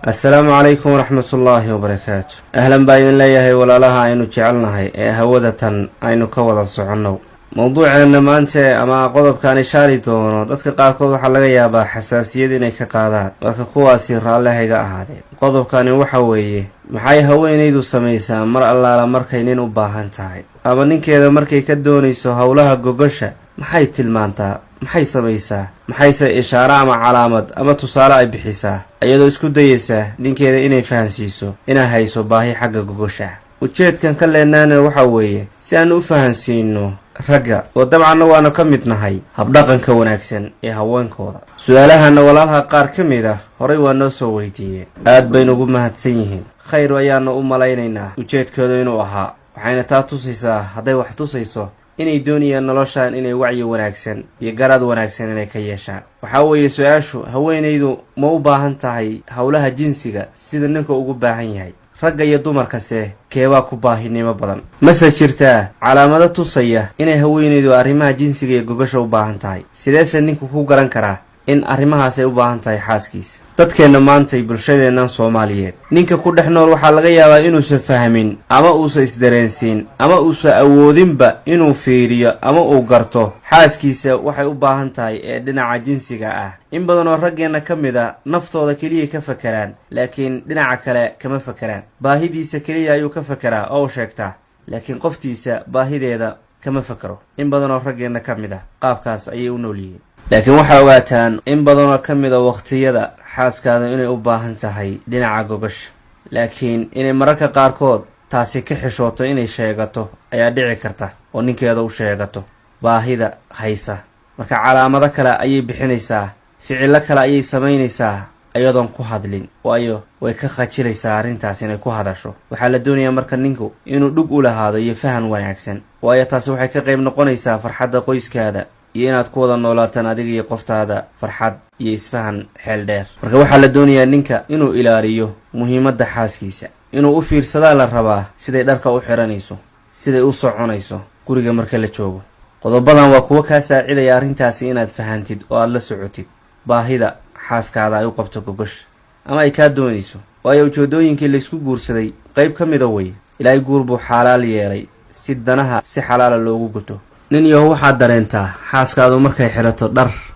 السلام عليكم ورحمة الله وبركاته. أهلا باين الله يهي ولا لها أينو جعلناهي هودة أينو كوضا الصعنو موضوعنا ما أنت أما قضب كان إشاري دونو dadka qaarkood waxa laga yaabaa xasaasiyad inay ka qaadaan marka kuwaasi raalahiga ahaadeen qodobkani waxa weeye maxay haweenaydu sameeysaa mar allaala markay nin u baahan tahay ama ninkeeda markay ka doonayso hawlaha gogosha maxay tilmaantaa maxay sameeysaa maxayse ishaara ama calaamad ama tusaale ay bixisaa iyadoo isku dayaysa ninkeeda inay fahansiiso inay hayso baahi xagga gogosha ujeedkan ka leenaana waxa weeye si aan u fahansiino ragga oo dabcan waana ka mid nahay habdhaqanka wanaagsan ee haweenkooda su'aalahana walaalha qaar ka mid ah horay waa noo soo weydiiyeen aad baynu ugu mahadsan yihiin khayr ayaana u malaynaynaa ujeedkooda inuu ahaa waxayna taa tusaysaa hadday wax tusayso inay doonayaan noloshaan inay wacyi wanaagsan iyo garaad wanaagsan inay ka yeeshaan waxa weeye su'aashu haweenaydu ma u baahan tahay hawlaha jinsiga sida ninka ugu baahan yahay ragga iyo dumarkase keebaa ku baahinimo badan mase jirtaa calaamado tusaya inay haweenaydu arrimaha jinsiga iyo gogosha u baahan tahay sideese ninku ku garan karaa in arrimahaas ay u baahan tahay xaaskiisa dadkeenna maantay bulshadeennan Soomaaliyeed ninka ku dhex nool waxaa laga yaabaa inuusan fahmin ama uusan isdareensiin ama uusan awoodinba inuu fiiriyo ama uu garto xaaskiisa waxay u baahan tahay ee dhinaca jinsiga ah in badan oo raggeena ka mid ah naftooda kaliya ka fakaraan laakiin dhinaca kale kama fakaraan baahidiisa kaliya ayuu ka fakaraa oo sheegtaa laakiin qoftiisa baahideeda kama fakaro in badan oo raggeena ka mid ah qaabkaas ayay u noolyihiin laakiin waxa ogaataan in badan oo ka mid ah waqtiyada xaaskaada inay u baahan tahay dhinaca gogosha laakiin inay mararka qaarkood taasi ka xishooto inay sheegato ayaa dhici karta oo ninkeeda u sheegato baahida haysa marka calaamado kale ayay bixinaysaa ficilo kale ayay samaynaysaa ayadoon ku hadlin waayo way ka khajilaysaa arrintaas inay ku hadasho waxaa la doonayaa marka ninku inuu dhug u lahaado iyo fahan wanaagsan waayo taasi waxay ka qayb noqonaysaa farxadda qoyskaada iyo inaad ku wada noolaataan adiga iyo qoftaada farxad iyo isfahan xeel dheer marka waxaa la doonayaa ninka inuu ilaaliyo muhiimadda xaaskiisa inuu u fiirsadaa la rabaa siday dharka u xiranayso siday u soconayso guriga marka la joogo qodobadan waa kuwa kaa saacidaya arrintaasi inaad fahantid oo aad la socotid baahida xaaskaada ay u qabto gogosha ama ay kaa doonayso waayo ujeedooyinkii laysku guursaday qayb ka mida wey ilaahay guur buu xalaal yeelay si danaha si xalaala loogu guto nin yahow waxaad dareentaa xaaskaadu markay xidhato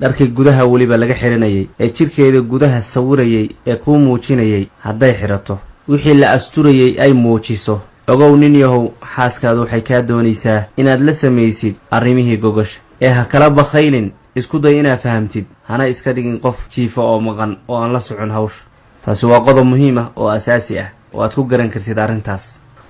dharkii gudaha weliba laga xihanayay ee jidhkeeda gudaha sawirayay ee kuu muujinayay hadday xidhato wixii la asturayay ay muujiso ogow nin yahow xaaskaadu waxay kaa doonaysaa inaad la samaysid arrimihii gogosha ee ha kala bakhaylin isku day inaad fahamtid hana iska dhigin qof jiifa oo maqan oo aan la socon hawsha taasi waa qodob muhiim ah oo asaasi ah oo aad ku garan kartid arrintaas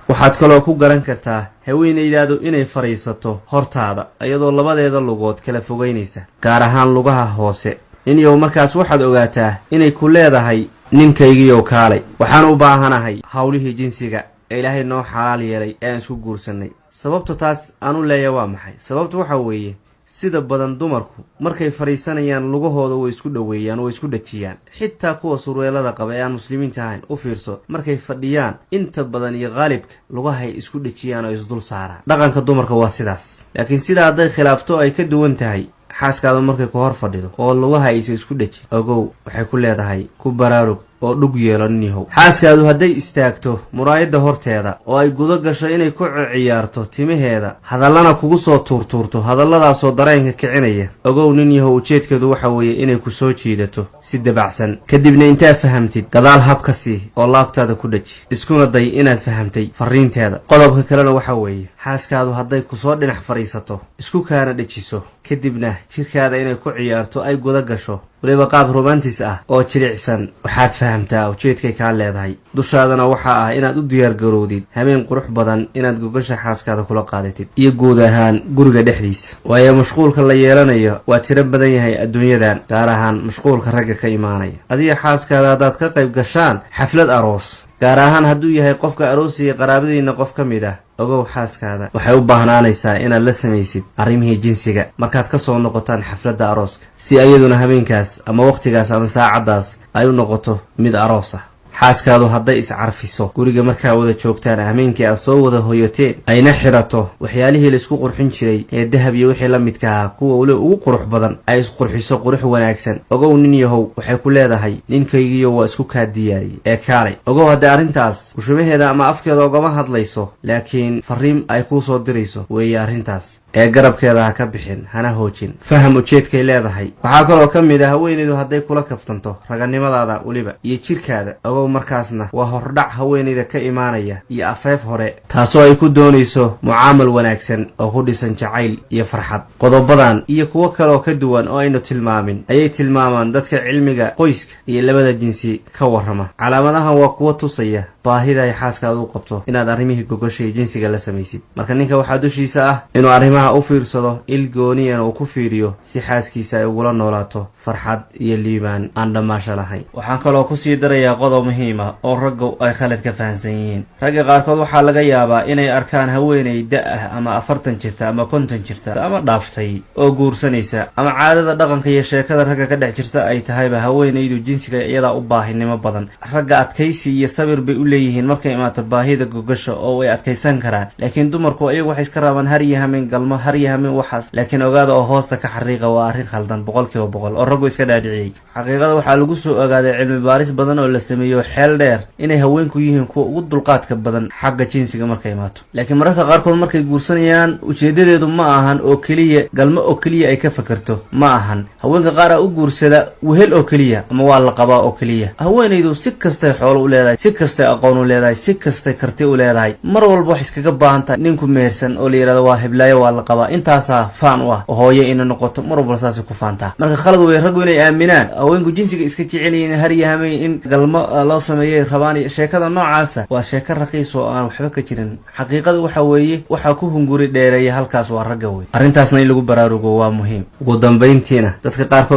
waxaad kaloo ku garan kartaa haweenaydaadu inay fadhiisato hortaada iyadoo labadeeda lugood kala fogeynaysa gaar ahaan lugaha hoose nin yow markaas waxaad ogaataa inay ku leedahay ninkaygiiyow kaalay waxaan u baahanahay hawlihii jinsiga ee ilaahay noo xalaal yeelay ee aan isku guursanay sababta taas aan u leeyahay waa maxay sababta waxa weeye sida badan dumarku markay fariisanayaan lugahooda way isku dhaweeyaan oo isku dhajiyaan xitaa kuwa surweelada qaba ee aan muslimiinta ahayn u fiirso markay fadhiyaan inta badan iyo qaalibka lugahay isku dhajiyaan oo isdul saaraan dhaqanka dumarka waa sidaas laakiin sidaa hadday khilaafto ay ka duwan tahay xaaskaada markay ku hor fadhido oo lugaha aysa isku dhajin ogow waxay ku leedahay ku baraarug oo dhug yeelo nin yahow xaaskaadu hadday istaagto muraayadda horteeda oo ay gudo gasho inay ku ciyaarto timaheeda hadallana kugu soo tuurtuurto hadalladaasoo dareenka kicinaya ogow nin yahow ujeedkeedu waxa weeye inay ku soo jiidato si dabacsan kadibna intaad fahamtid gadaal hab ka sii oo laabtaada ku dhaji iskuna day inaad fahamtay farriinteeda qodobka kalena waxa weeye xaaskaadu hadday kusoo dhinac fadhiisato isku kaana dhajiso kadibna jidhkaada inay ku ciyaarto ay guda gasho waliba qaab romantis ah oo jilicsan waxaad fahamtaa ujeedkay kaa leedahay dushaadana waxaa ah inaad u diyaargarowdid habeen qurux badan inaad gogosha xaaskaada kula qaadatid iyo guud ahaan guriga dhexdiisa waayo mashquulka la yeelanayo waa tiro badan yahay adduunyadan gaar ahaan mashquulka ragga ka imaanaya adiga xaaskaada haddaad ka qayb gashaan xaflad aroos gaar ahaan hadduu yahay qofka aroosiga qaraabadiina qof ka mid ah ogow xaaskaada waxay u baahnaanaysaa inaad la samaysid arrimihii jinsiga markaad ka soo noqotaan xafladda arooska si iyaduna habeenkaas ama waqtigaas ama saacaddaas ay u noqoto mid aroos ah xaaskaadu hadday iscarfiso guriga markaa wada joogtaan hameenkii aad soo wada hoyateen ayna xirato waxyaalihii laisku qurxin jiray ee dahab iyo wixii la midka ah kuwa weli ugu qurux badan ay isqurxiso qurux wanaagsan ogow nin yahow waxay ku leedahay ninkaygiyo waa isku kaa diyaariyey ee kaalay ogow haddii arrintaas kushubaheeda ama afkeeda ogama hadlayso laakiin fariin ay kuu soo dirayso weeye arrintaas ee garabkeeda ha ka bixin hana hoojin faham ujeedkay leedahay waxaa kaloo ka mid ah haweenaydu hadday kula kaftanto raganimadaada weliba iyo jirkaada ogow markaasna waa hordhac haweenayda ka imaanaya iyo afeef hore taasoo ay ku doonayso mucaamal wanaagsan oo ku dhisan jacayl iyo farxad qodobadan iyo kuwo kaleoo ka duwan oo aynu tilmaamin ayay tilmaamaan dadka cilmiga qoyska iyo labada jinsi ka warrama calaamadahan waa kuwo tusaya baahida ay xaaskaada u qabto inaad arrimihii gogosha iyo jinsiga la samaysid marka ninka waxaa dushiisa ah inuu arrimaha u fiirsado il gooniyana uu ku fiiriyo si xaaskiisa ay ugula noolaato farxad iyo liibaan aan dhammaasho lahayn waxaan kaloo kusii darayaa qodob muhiima oo raggu ay khalad ka fahamsan yihiin ragga qaarkood waxaa laga yaabaa inay arkaan haweenay da-ah ama 40 jirta ama 50 jirta ama dhaaftay oo guursanaysa ama caadada dhaqanka iyo sheekada ragga ka dhex jirta ay tahayba haweenaydu jinsiga iyadaa u baahinimo badan ragga adkaysi iyo sabir bay u leeyihiin markay imaato baahida gogasha oo ay adkaysan karaan laakiin dumarku iyagu waxay iska rabaan har iyo hameen galmo har iyo hameen waxaas laakiin ogaada oo hoosta ka xariiqa waa arrin khaldan 100% oo raggu iska dhaadhiciyey xaqiiqada waxaa lagu soo ogaaday cilmi baaris badan oo la sameeyo xeel dheer inay haweenku yihiin kuwa ugu dulqaadka badan xagga jinsiga markay imaato laakiin mararka qaarkood markay guursanayaan ujeedadeedu ma ahan oo keliya galmo oo keliya ay ka fakarto ma ahan haweenka qaar u guursada wehel oo keliya ama waa la qabaa oo keliya haweenaydu si kastay xoolo u leedahay si kastay aqoon u leedahay si kastay karti u leedahay mar walba wax iskaga baahan tahay ninku mehersan oo la yiraahdo waa hiblaayo waa la qabaa intaasaa faan u ah oo hooyo ina noqoto mar walba saasay ku faantaa marka khalad way raggu inay aaminaan haweenku jinsiga iska jecelyihiin har iyo hameen in galmo loo sameeyay rabaan sheekada noocaasa waa sheeko raqiis oo aan waxba ka jirin xaqiiqadu waxa weeye waxaa ku hunguri dheereeya halkaas waa ragga wey arrintaasna in lagu baraarugo waa muhiim ugu dambayntiina dadka qaarkood